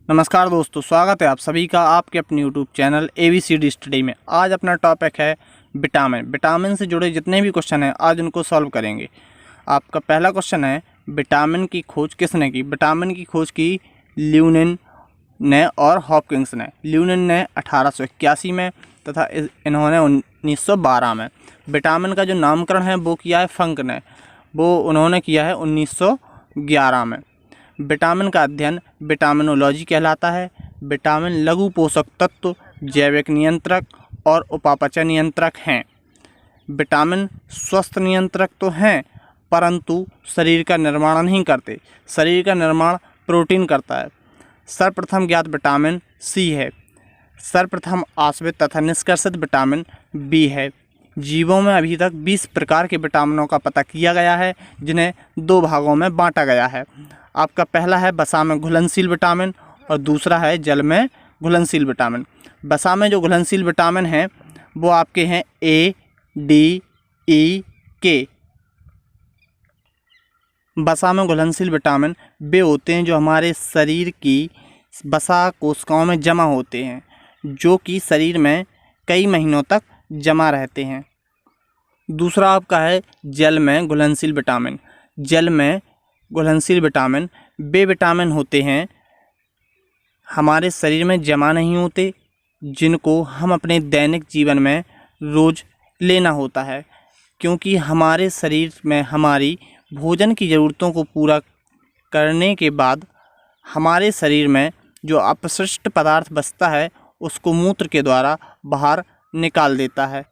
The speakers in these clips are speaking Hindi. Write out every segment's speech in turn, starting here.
नमस्कार दोस्तों, स्वागत है आप सभी का आपके अपने यूट्यूब चैनल ABCD स्टडी में। आज अपना टॉपिक है विटामिन से जुड़े जितने भी क्वेश्चन हैं आज उनको सॉल्व करेंगे। आपका पहला क्वेश्चन है, विटामिन की खोज किसने की? विटामिन की खोज की ल्यूनेन ने और हॉपकिंस ने। ल्यूनेन ने 1881 में तथा इन्होंने 1912 में। विटामिन का जो नामकरण है वो किया है फंक ने, वो उन्होंने किया है 1911 में। विटामिन का अध्ययन विटामिनोलॉजी कहलाता है। विटामिन लघु पोषक तत्व, जैविक नियंत्रक और उपापचय नियंत्रक हैं। विटामिन स्वस्थ नियंत्रक तो हैं परंतु शरीर का निर्माण नहीं करते। शरीर का निर्माण प्रोटीन करता है। सर्वप्रथम ज्ञात विटामिन सी है। सर्वप्रथम आश्रित तथा निष्कर्षित विटामिन बी है। जीवों में अभी तक 20 प्रकार के विटामिनों का पता किया गया है जिन्हें 2 भागों में बांटा गया है। आपका पहला है वसा में घुलनशील विटामिन और दूसरा है जल में घुलनशील विटामिन। वसा में जो घुलनशील विटामिन हैं वो आपके हैं ए, डी, ई, के। वसा में घुलनशील विटामिन वे होते हैं जो हमारे शरीर की वसा कोशिकाओं में जमा होते हैं, जो कि शरीर में कई महीनों तक जमा रहते हैं। दूसरा आपका है जल में घुलनशील विटामिन। जल में घुलनशील विटामिन वे विटामिन होते हैं हमारे शरीर में जमा नहीं होते, जिनको हम अपने दैनिक जीवन में रोज़ लेना होता है, क्योंकि हमारे शरीर में हमारी भोजन की ज़रूरतों को पूरा करने के बाद हमारे शरीर में जो अपशिष्ट पदार्थ बचता है उसको मूत्र के द्वारा बाहर निकाल देता है।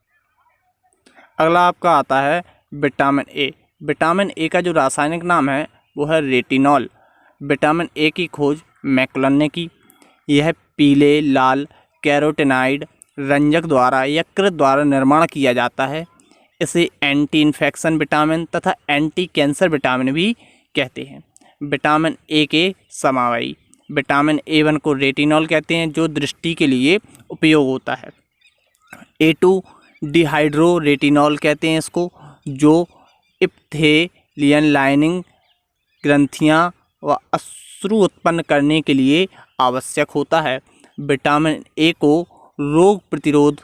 अगला आपका आता है विटामिन ए। विटामिन ए का जो रासायनिक नाम है वो है रेटिनॉल। विटामिन ए की खोज मैकुलन ने की। यह पीले लाल कैरोटीनॉइड रंजक द्वारा यकृत द्वारा निर्माण किया जाता है। इसे एंटी इन्फेक्शन विटामिन तथा एंटी कैंसर विटामिन भी कहते हैं। विटामिन ए के समवायी विटामिन A1 को रेटिनॉल कहते हैं, जो दृष्टि के लिए उपयोग होता है। A2 डिहाइड्रो रेटिनॉल कहते हैं इसको, जो इप्थेलियन लाइनिंग ग्रंथियाँ व अश्रु उत्पन्न करने के लिए आवश्यक होता है। विटामिन ए को रोग प्रतिरोध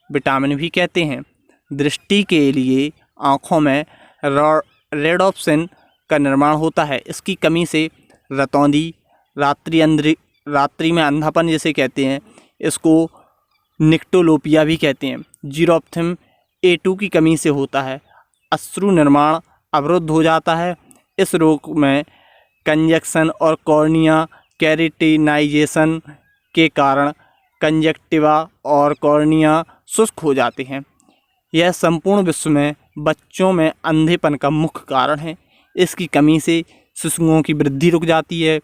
विटामिन भी कहते हैं। दृष्टि के लिए आँखों में रेडोप्सिन का निर्माण होता है। इसकी कमी से रतौंधी, रात्रि में अंधापन जिसे कहते हैं, इसको निक्टोलोपिया भी कहते हैं। जीरोप्थिम A2 की कमी से होता है। अश्रु निर्माण अवरुद्ध हो जाता है। इस रोग में कंजक्शन और कॉर्निया कैरेटिनाइजेशन के कारण कंजक्टिवा और कॉर्निया शुष्क हो जाते हैं। यह संपूर्ण विश्व में बच्चों में अंधेपन का मुख्य कारण है। इसकी कमी से शिशुओं की वृद्धि रुक जाती है।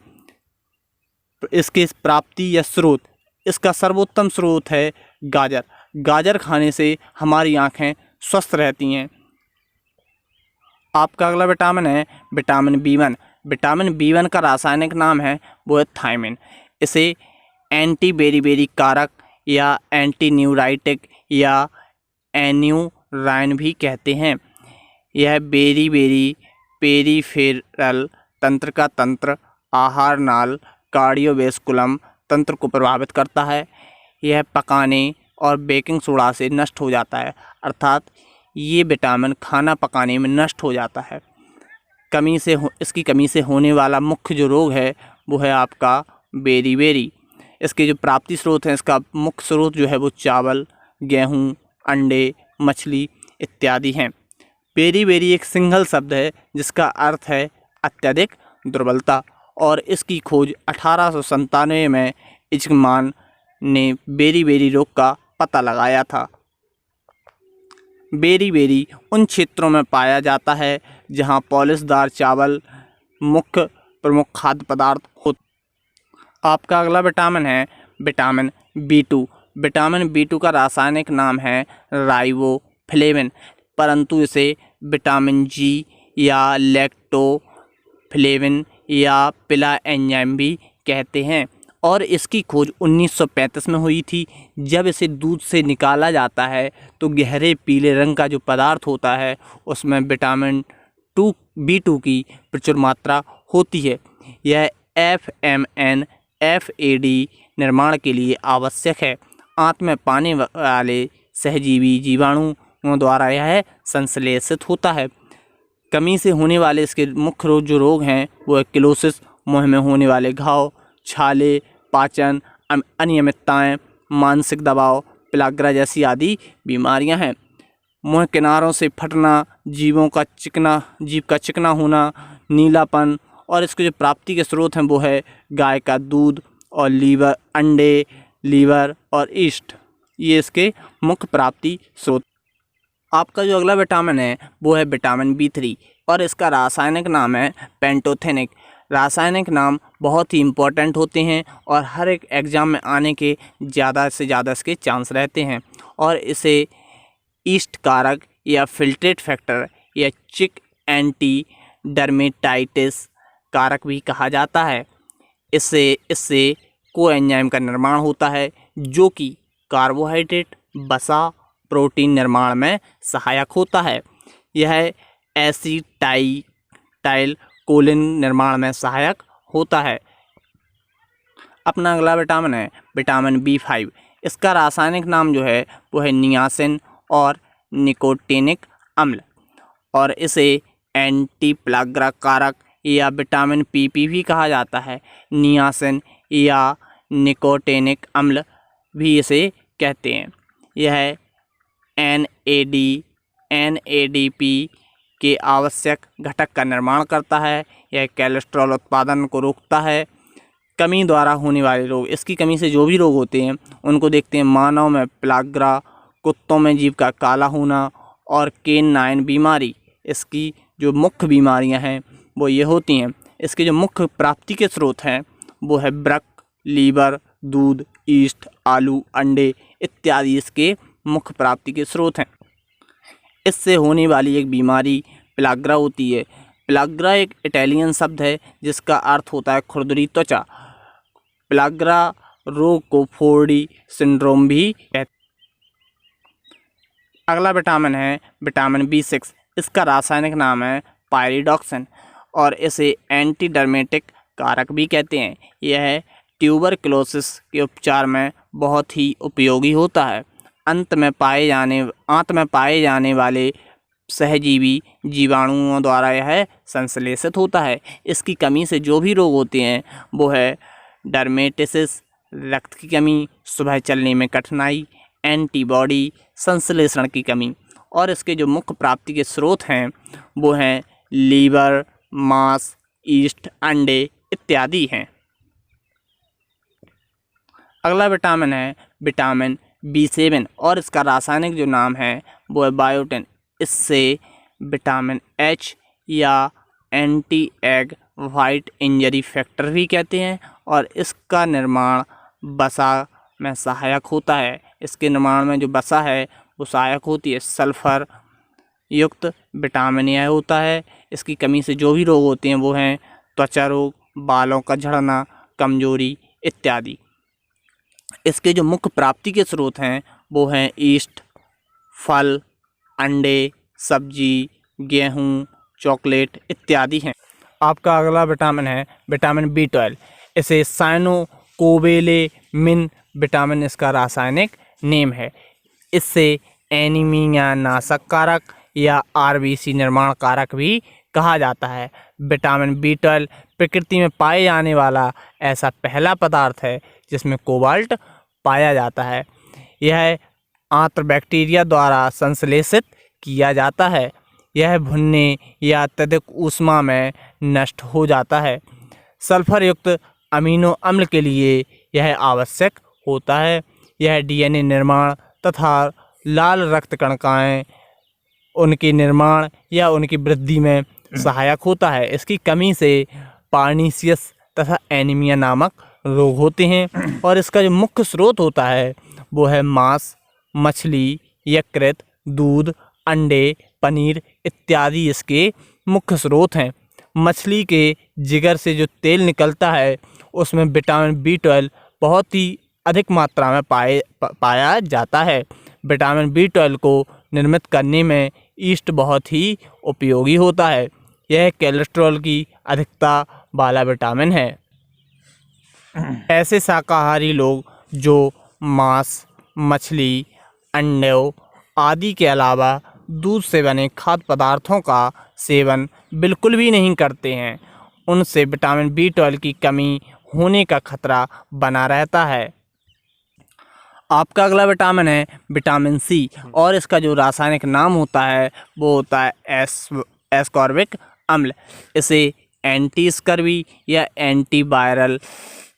इसके प्राप्ति या स्रोत, इसका सर्वोत्तम स्रोत है गाजर। गाजर खाने से हमारी आँखें स्वस्थ रहती हैं। आपका अगला विटामिन है विटामिन B1। विटामिन B1 का रासायनिक नाम है वो है थायमिन। इसे एंटी बेरीबेरी कारक या एंटी न्यूराइटिक या एन्यूराइन भी कहते हैं। यह बेरीबेरी पेरिफेरल तंत्र का तंत्र, आहार नाल, कार्डियोवेस्कुलम तंत्र को प्रभावित करता है। यह पकाने और बेकिंग सोडा से नष्ट हो जाता है, अर्थात ये विटामिन खाना पकाने में नष्ट हो जाता है। इसकी कमी से होने वाला मुख्य जो रोग है वो है आपका बेरीबेरी। इसके जो प्राप्ति स्रोत हैं, इसका मुख्य स्रोत जो है वो चावल, गेहूँ, अंडे, मछली इत्यादि हैं। बेरीबेरी एक सिंगल शब्द है जिसका अर्थ है अत्यधिक दुर्बलता, और इसकी खोज 1897 में इजमान ने बेरीबेरी रोग का पता लगाया था। बेरीबेरी उन क्षेत्रों में पाया जाता है जहां पॉलिशदार चावल मुख्य प्रमुख खाद्य पदार्थ होते। आपका अगला विटामिन है विटामिन B2। विटामिन B2 का रासायनिक नाम है राइबोफ्लेविन, परंतु इसे विटामिन G या लैक्टोफ्लेविन या पिला एंजाइम भी कहते हैं, और इसकी खोज 1935 में हुई थी। जब इसे दूध से निकाला जाता है तो गहरे पीले रंग का जो पदार्थ होता है उसमें विटामिन B2 की प्रचुर मात्रा होती है। यह FMN FAD निर्माण के लिए आवश्यक है। आंत में पाने वाले सहजीवी जीवाणुओं द्वारा यह संश्लेषित होता है। कमी से होने वाले इसके मुख्य जो रोग हैं वो है किलोसिस, मुंह में होने वाले घाव, छाले, पाचन अनियमितताएं, मानसिक दबाव, पेलाग्रा जैसी आदि बीमारियां हैं। मुंह किनारों से फटना, जीभ का चिकना होना, नीलापन, और इसके जो प्राप्ति के स्रोत हैं वो है गाय का दूध और अंडे, लीवर और ईस्ट, ये इसके मुख्य प्राप्ति स्रोत। आपका जो अगला विटामिन है वो है विटामिन B3 और इसका रासायनिक नाम है पेंटोथेनिक। रासायनिक नाम बहुत ही इम्पोर्टेंट होते हैं और हर एक एग्ज़ाम में आने के ज़्यादा से ज़्यादा इसके चांस रहते हैं। और इसे ईस्ट कारक या फिल्ट्रेट फैक्टर या चिक एंटी डर्मेटाइटिस कारक भी कहा जाता है। इससे कोएंजाइम का निर्माण होता है जो कि कार्बोहाइड्रेट, वसा, प्रोटीन निर्माण में सहायक होता है। यह एसिटाइल कोलिन निर्माण में सहायक होता है। अपना अगला विटामिन है विटामिन B5। इसका रासायनिक नाम जो है वो है नियासिन और निकोटिनिक अम्ल, और इसे एंटी पेलाग्रा कारक या विटामिन PP भी कहा जाता है। नियासिन या निकोटिनिक अम्ल भी इसे कहते हैं। यह NADP के आवश्यक घटक का निर्माण करता है। यह कोलेस्ट्रॉल उत्पादन को रोकता है। कमी द्वारा होने वाले रोग, इसकी कमी से जो भी रोग होते हैं उनको देखते हैं। मानव में पेलाग्रा, कुत्तों में जीभ का काला होना और केनाइन बीमारी, इसकी जो मुख्य बीमारियां हैं वो ये होती हैं। इसके जो मुख्य प्राप्ति के स्रोत हैं वो है वृक्क, लीवर, दूध, ईस्ट, आलू, अंडे इत्यादि इसके मुख्य प्राप्ति के स्रोत हैं। इससे होने वाली एक बीमारी पेलाग्रा होती है। पेलाग्रा एक इटालियन शब्द है जिसका अर्थ होता है खुरदरी त्वचा। पेलाग्रा रोग को 4D सिंड्रोम भी कहते हैं। अगला विटामिन है विटामिन B6। इसका रासायनिक नाम है पायरिडॉक्सिन और इसे एंटीडर्मेटिक कारक भी कहते हैं। यह ट्यूबरकुलोसिस के उपचार में बहुत ही उपयोगी होता है। आंत में पाए जाने वाले सहजीवी जीवाणुओं द्वारा यह संश्लेषित होता है। इसकी कमी से जो भी रोग होते हैं वो है डर्मेटिसिस, रक्त की कमी, सुबह चलने में कठिनाई, एंटीबॉडी संश्लेषण की कमी, और इसके जो मुख्य प्राप्ति के स्रोत हैं वो हैं लीवर, मांस, ईस्ट, अंडे इत्यादि हैं। अगला विटामिन है विटामिन B7 और इसका रासायनिक जो नाम है वो है बायोटिन। इससे विटामिन H या anti egg white injury factor भी कहते हैं और इसका निर्माण वसा में सहायक होता है। इसके निर्माण में जो वसा है वो सहायक होती है। सल्फर युक्त विटामिन यह होता है। इसकी कमी से जो भी रोग होते हैं वो हैं त्वचा रोग, बालों का झड़ना, कमजोरी इत्यादि। इसके जो मुख्य प्राप्ति के स्रोत हैं वो हैं ईस्ट, फल, अंडे, सब्जी, गेहूँ, चॉकलेट इत्यादि हैं। आपका अगला विटामिन है विटामिन B12। इसे साइनोकोबालेमिन विटामिन इसका रासायनिक नेम है। इससे एनीमिया नाशक कारक या RBC निर्माण कारक भी कहा जाता है। विटामिन B12 प्रकृति में पाए जाने वाला ऐसा पहला पदार्थ है जिसमें कोबाल्ट पाया जाता है। यह आंत्र बैक्टीरिया द्वारा संश्लेषित किया जाता है। यह भुनने या अत्यधिक ऊष्मा में नष्ट हो जाता है। सल्फर युक्त अमीनो अम्ल के लिए यह आवश्यक होता है। यह DNA निर्माण तथा लाल रक्त कणिकाएं उनके निर्माण या उनकी वृद्धि में सहायक होता है। इसकी कमी से पार्नीसियस तथा एनीमिया नामक रोग होते हैं और इसका जो मुख्य स्रोत होता है वो है मांस, मछली, यकृत, दूध, अंडे, पनीर इत्यादि इसके मुख्य स्रोत हैं। मछली के जिगर से जो तेल निकलता है उसमें विटामिन B12 बहुत ही अधिक मात्रा में पाया जाता है। विटामिन B12 को निर्मित करने में ईस्ट बहुत ही उपयोगी होता है। यह कोलेस्ट्रॉल की अधिकता वाला विटामिन है। ऐसे शाकाहारी लोग जो मांस, मछली, अंडों आदि के अलावा दूध से बने खाद्य पदार्थों का सेवन बिल्कुल भी नहीं करते हैं, उनसे विटामिन B12 की कमी होने का खतरा बना रहता है। आपका अगला विटामिन है विटामिन C, और इसका जो रासायनिक नाम होता है वो होता है एस्कॉर्बिक अम्ल। इसे एंटी स्कर्वी या antiviral,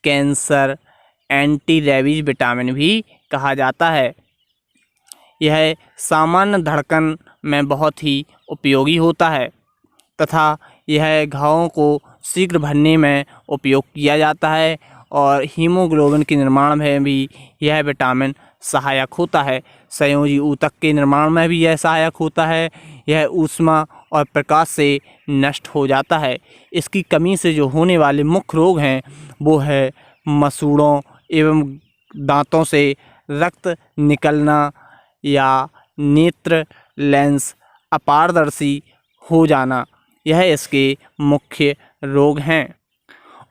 cancer, anti rabies vitamin भी कहा जाता है। यह सामान्य धड़कन में बहुत ही उपयोगी होता है तथा यह घावों को शीघ्र भरने में उपयोग किया जाता है और हीमोग्लोबिन के निर्माण में भी यह विटामिन सहायक होता है। संयोजी ऊतक के निर्माण में भी यह सहायक होता है। यह ऊष्मा और प्रकाश से नष्ट हो जाता है। इसकी कमी से जो होने वाले मुख्य रोग हैं वो है मसूड़ों एवं दांतों से रक्त निकलना या नेत्र लेंस अपारदर्शी हो जाना, यह इसके मुख्य रोग हैं।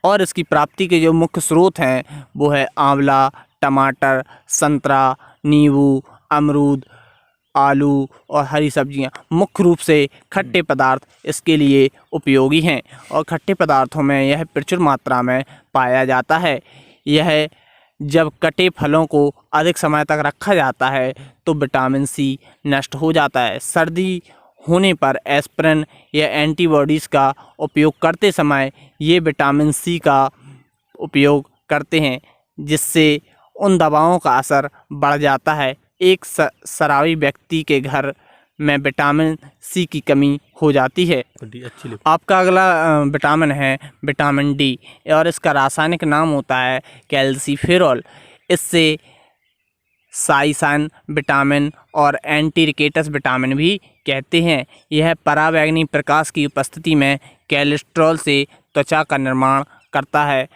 और इसकी प्राप्ति के जो मुख्य स्रोत हैं वो है आंवला, टमाटर, संतरा, नींबू, अमरूद, आलू और हरी सब्जियां। मुख्य रूप से खट्टे पदार्थ इसके लिए उपयोगी हैं और खट्टे पदार्थों में यह प्रचुर मात्रा में पाया जाता है। यह जब कटे फलों को अधिक समय तक रखा जाता है तो विटामिन C नष्ट हो जाता है। सर्दी होने पर एस्पिरिन या एंटीबॉडीज़ का उपयोग करते समय ये विटामिन C का उपयोग करते हैं, जिससे उन दवाओं का असर बढ़ जाता है। एक शराबी व्यक्ति के घर में विटामिन C की कमी हो जाती है। आपका अगला विटामिन है विटामिन D, और इसका रासायनिक नाम होता है कैल्सीफेरॉल। इससे साइसान विटामिन और एंटीरिकेटस विटामिन भी कहते हैं। यह पराबैंगनी प्रकाश की उपस्थिति में कोलेस्ट्रॉल से त्वचा का निर्माण करता है।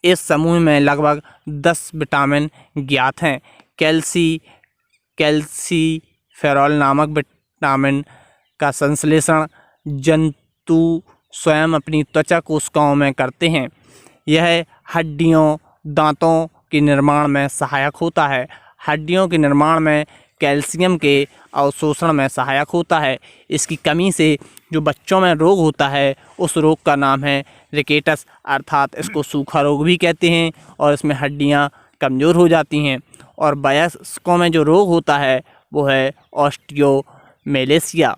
इस समूह में लगभग 10 विटामिन ज्ञात हैं। कैल्सीफेरॉल नामक विटामिन का संश्लेषण जंतु स्वयं अपनी त्वचा कोशिकाओं में करते हैं। यह हड्डियों, दांतों के निर्माण में सहायक होता है। हड्डियों के निर्माण में कैल्शियम के अवशोषण में सहायक होता है। इसकी कमी से जो बच्चों में रोग होता है उस रोग का नाम है रिकेटस, अर्थात इसको सूखा रोग भी कहते हैं, और इसमें हड्डियां कमज़ोर हो जाती हैं। और वयस्कों में जो रोग होता है वो है ऑस्टियोमेलेसिया।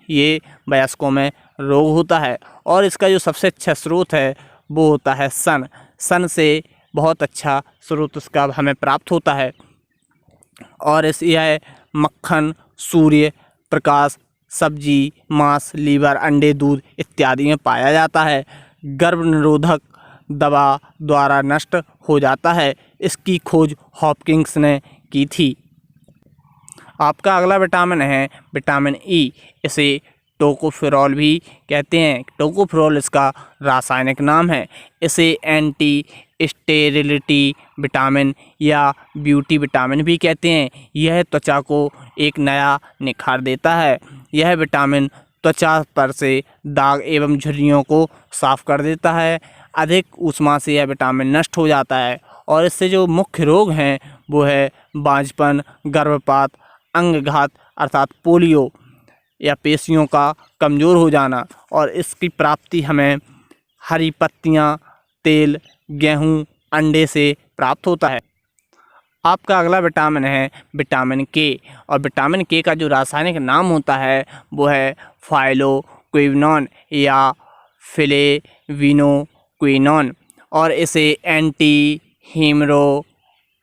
ये वयस्कों में रोग होता है। और इसका जो सबसे अच्छा स्रोत है वो होता है सन से बहुत अच्छा स्रोत इसका हमें प्राप्त होता है। और यह मक्खन, सूर्य प्रकाश, सब्जी, मांस, लीवर, अंडे, दूध इत्यादि में पाया जाता है। गर्भ निरोधक दवा द्वारा नष्ट हो जाता है। इसकी खोज हॉपकिंस ने की थी। आपका अगला विटामिन है विटामिन E। इसे टोकोफेरॉल भी कहते हैं। टोकोफेरॉल इसका रासायनिक नाम है। इसे एंटी स्टेरिलिटी विटामिन या ब्यूटी विटामिन भी कहते हैं। यह त्वचा को एक नया निखार देता है। यह विटामिन त्वचा पर से दाग एवं झुर्रियों को साफ कर देता है। अधिक ऊष्मा से यह विटामिन नष्ट हो जाता है और इससे जो मुख्य रोग हैं वो है बांझपन, गर्भपात, अंगघात अर्थात पोलियो या पेशियों का कमज़ोर हो जाना। और इसकी प्राप्ति हमें हरी पत्तियां, तेल, गेहूं, अंडे से प्राप्त होता है। आपका अगला विटामिन है विटामिन K, और विटामिन K का जो रासायनिक नाम होता है वो है फाइलोक्विनोन या फ्लेविनोक्विनोन, और इसे एंटी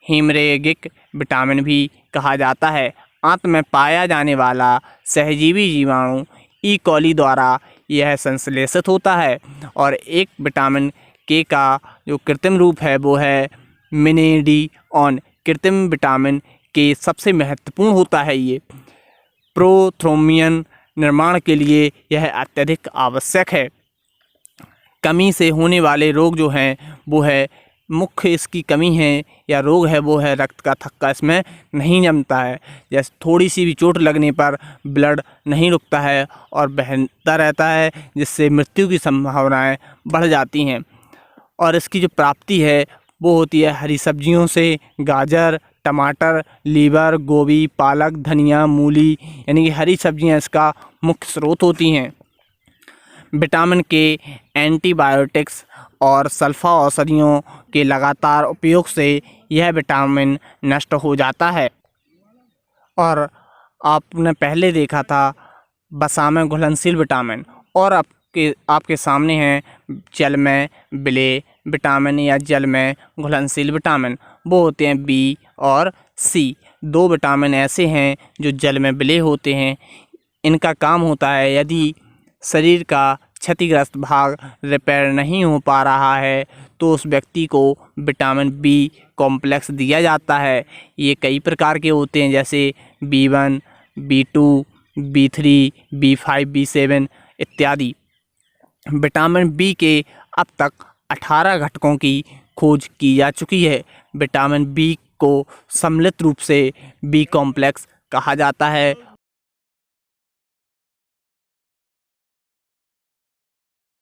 हीमोरेगिक विटामिन भी कहा जाता है। आंत में पाया जाने वाला सहजीवी जीवाणु ई कॉली द्वारा यह संश्लेषित होता है। और एक विटामिन K का जो कृत्रिम रूप है वो है मिनेडिओन। कृत्रिम विटामिन K सबसे महत्वपूर्ण होता है। ये प्रोथ्रोम्बियन निर्माण के लिए यह अत्यधिक आवश्यक है। कमी से होने वाले रोग जो हैं वो है मुख्य इसकी कमी है या रोग है वो है रक्त का थक्का। इसमें नहीं जमता है। जैसे थोड़ी सी भी चोट लगने पर ब्लड नहीं रुकता है और बहता रहता है, जिससे मृत्यु की संभावनाएं बढ़ जाती हैं। और इसकी जो प्राप्ति है वो होती है हरी सब्जियों से, गाजर, टमाटर, लीवर, गोभी, पालक, धनिया, मूली, यानी कि हरी सब्जियां इसका मुख्य स्रोत होती हैं। विटामिन के एंटीबायोटिक्स और सल्फा औषधियों के लगातार उपयोग से यह विटामिन नष्ट हो जाता है। और आपने पहले देखा था वसा में घुलनशील विटामिन, और आपके सामने हैं जल में विलेय विटामिन या जल में घुलनशील विटामिन। वो होते हैं बी और सी। दो विटामिन ऐसे हैं जो जल में विलेय होते हैं। इनका काम होता है यदि शरीर का क्षतिग्रस्त भाग रिपेयर नहीं हो पा रहा है तो उस व्यक्ति को विटामिन बी कॉम्प्लेक्स दिया जाता है। ये कई प्रकार के होते हैं, जैसे B1, B2, B3, B5, B7 इत्यादि। विटामिन बी के अब तक 18 घटकों की खोज की जा चुकी है। विटामिन बी को सम्मिलित रूप से बी कॉम्प्लेक्स कहा जाता है